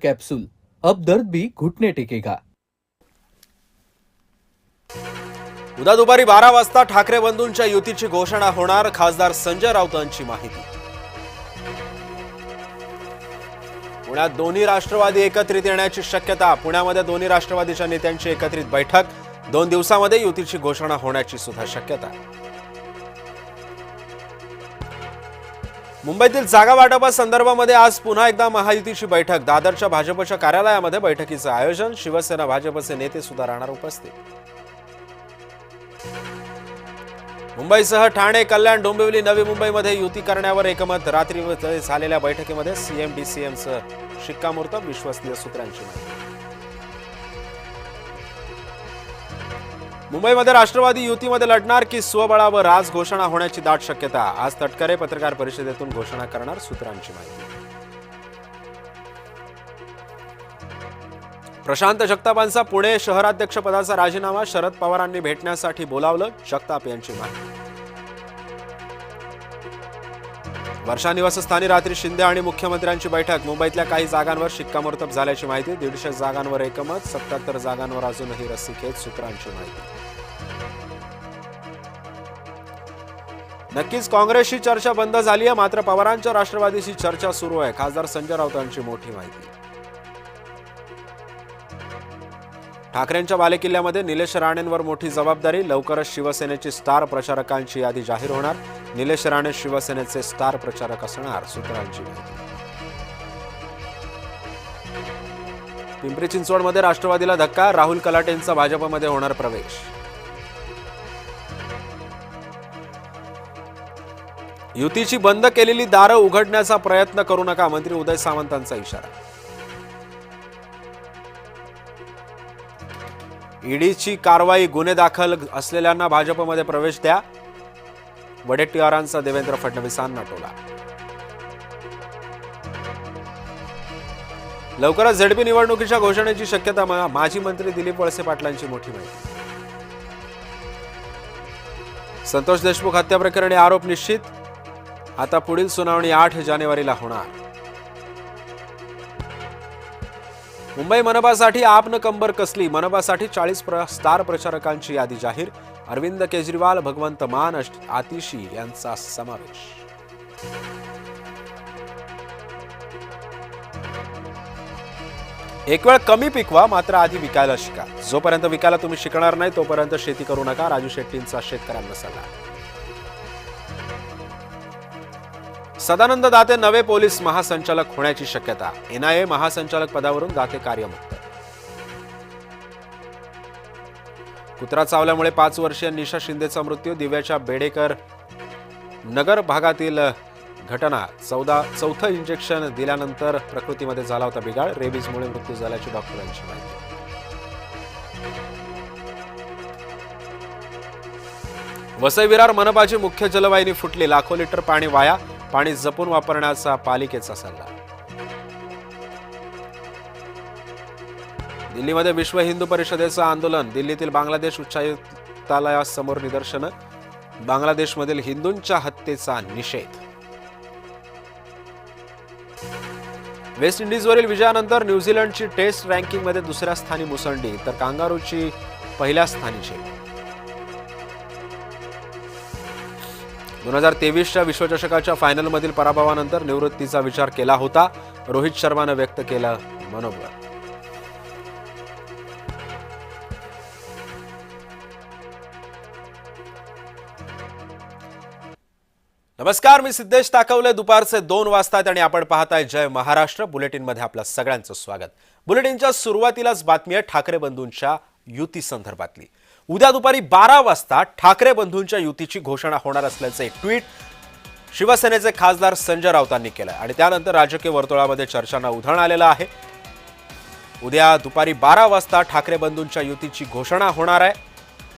Capsule, अब दर्द भी घुटने टेकेगा। उद्या दुपारी 12 वाजता ठाकरे बंधूंच्या युतीची घोषणा होणार, खासदार संजय राऊतांची माहिती। पुण्यात दोन्ही राष्ट्रवादी एकत्रित येण्याची शक्यता। पुण्यामध्ये दोन्ही राष्ट्रवादीच्या नेत्यांची एकत्रित बैठक, 2 दिवसांमध्ये युतीची घोषणा होण्याची सुद्धा शक्यता। मुंबईतील जागा वाटपासंदर्भामध्ये आज पुन्हा एकदा महायुतीची बैठक। दादरच्या भाजपच्या कार्यालयामध्ये बैठकीचं आयोजन। शिवसेना भाजपचे नेते सुद्धा राहणार उपस्थित। मुंबईसह ठाणे, कल्याण, डोंबिवली, नवी मुंबईमध्ये युती करण्यावर एकमत। रात्री झालेल्या बैठकीमध्ये सीएम डीसीएमचं शिक्कामोर्तब, विश्वसनीय सूत्रांची माहिती। मुंबईमध्ये राष्ट्रवादी युतीमध्ये लढणार की स्वबळावर, आज घोषणा होण्याची दाट शक्यता। आज तटकरे पत्रकार परिषदेतून घोषणा करणार, सूत्रांची माहिती। प्रशांत जगतापांचा पुणे शहराध्यक्षपदाचा राजीनामा, शरद पवारांनी भेटण्यासाठी बोलावलं, जगताप यांची माहिती। वर्षा निवासस्थानी रात्री शिंदे आणि मुख्यमंत्र्यांची बैठक। मुंबईतल्या काही जागांवर शिक्कामोर्तब झाल्याची माहिती। 150 जागांवर एकमत, 77 जागांवर अजूनही रस्सीखेच, सूत्रांची माहिती। नक्कीच काँग्रेसची चर्चा बंद झाली आहे, मात्र पवारांच्या राष्ट्रवादीशी चर्चा सुरू आहे। खासदार संजय राऊतांची मोठी माहिती। ठाकरेंच्या बालेकिल्ल्यामध्ये निलेश राणेंवर मोठी जबाबदारी। लवकरच शिवसेनेची स्टार प्रचारकांची यादी जाहीर होणार। निलेश राणे शिवसेनेचे स्टार प्रचारक असणार, सूत्रांची माहिती। पिंपरी चिंचवडमध्ये राष्ट्रवादीला धक्का, राहुल कलाटेंचा भाजपमध्ये होणार प्रवेश। युतीची बंद केलेली दारं उघडण्याचा प्रयत्न करू नका, मंत्री उदय सामंतांचा इशारा। ईडीची कारवाई, गुन्हे दाखल असलेल्यांना भाजपमध्ये प्रवेश द्या, वडेट्टीवारांचा देवेंद्र फडणवीसांना टोला। लवकरच झेडपी निवडणुकीच्या घोषणेची शक्यता, माजी मंत्री दिलीप वळसे पाटलांची मोठी माहिती। संतोष देशमुख हत्या प्रकरणी आरोप निश्चित, आता पुढील सुनावणी 8 जानेवारीला होणार। मुंबई मनपासाठी आपनं कंबर कसली, मनपासाठी 40 स्टार प्रचारकांची यादी जाहीर। अरविंद केजरीवाल, भगवंत मान, आतिशी यांचा समावेश। एक वेळ कमी पिकवा, मात्र आधी विकायला शिका। जोपर्यंत विकायला तुम्ही शिकणार नाही तोपर्यंत शेती करू नका, राजू शेट्टींचा शेतकऱ्यांना सल्ला। सदानंद दाते नवे पोलीस महासंचालक होण्याची शक्यता। एनआयए महासंचालक पदावरून दाते कार्यमुक्त। कुत्रा चावल्यामुळे 5 वर्षीय निशा शिंदेचा मृत्यू। दिव्याच्या बेडेकर नगर भागातील घटना। चौथं इंजेक्शन दिल्यानंतर प्रकृतीमध्ये झाला होता बिघाड। रेबीजमुळे मृत्यू झाल्याची डॉक्टरांची माहिती। वसई विरार मनपाची मुख्य जलवाहिनी फुटली, लाखो लिटर पाणी वाया, पाणी जपून वापरण्याचा पालिकेचा सल्ला। दिल्लीमध्ये विश्व हिंदू परिषदेचं आंदोलन। दिल्लीतील बांगलादेश उच्चायुक्तालयासमोर निदर्शनं। बांगलादेशमधील हिंदूंच्या हत्येचा निषेध। वेस्ट इंडिजवरील विजयानंतर न्यूझीलंडची टेस्ट रँकिंगमध्ये 2ऱ्या स्थानी मुसंडी, तर कांगारूची 1ल्या स्थानी झेल। 2023च्या विश्वचषकाच्या फायनलमधील पराभवानंतर निवृत्तीचा विचार केला होता, रोहित शर्मानं व्यक्त केलं मनोबल। नमस्कार, मी सिद्धेश ताकवले। दुपारचे 2 वाजतात आणि आपण पाहताय जय महाराष्ट्र बुलेटिनमध्ये आपलं सगळ्यांचं स्वागत। बुलेटिनच्या सुरुवातीलाच बातमी आहे ठाकरे बंधूंच्या युती संदर्भातली। उद्या दुपारी 12 वाजता ठाकरे बंधूंच्या युतीची घोषणा होणार असल्याचं एक ट्विट शिवसेनेचे खासदार संजय राऊतांनी केलं आणि त्यानंतर राजकीय वर्तुळामध्ये चर्चांना उधाण आलेलं आहे। उद्या दुपारी 12 वाजता ठाकरे बंधूंच्या युतीची घोषणा होणार आहे।